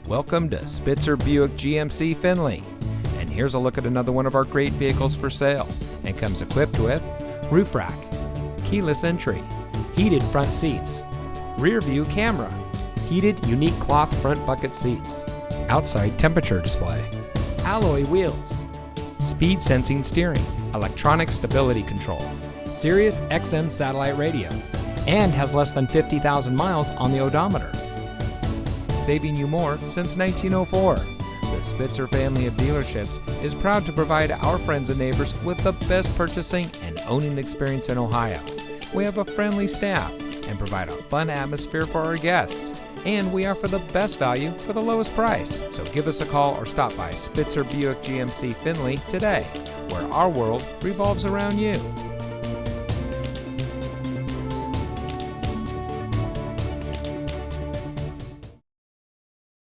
Welcome to Spitzer Buick GMC Findlay. And here's a look at another one of our great vehicles for sale. And comes equipped with roof rack, keyless entry, heated front seats, rear view camera, heated unique cloth front bucket seats, outside temperature display, alloy wheels, speed sensing steering, electronic stability control, Sirius XM satellite radio, and has less than 50,000 miles on the odometer. Saving you more since 1904. The Spitzer family of dealerships is proud to provide our friends and neighbors with the best purchasing and owning experience in Ohio. We have a friendly staff and provide a fun atmosphere for our guests. And we offer the best value for the lowest price. So give us a call or stop by Spitzer Buick GMC Findlay today, where our world revolves around you.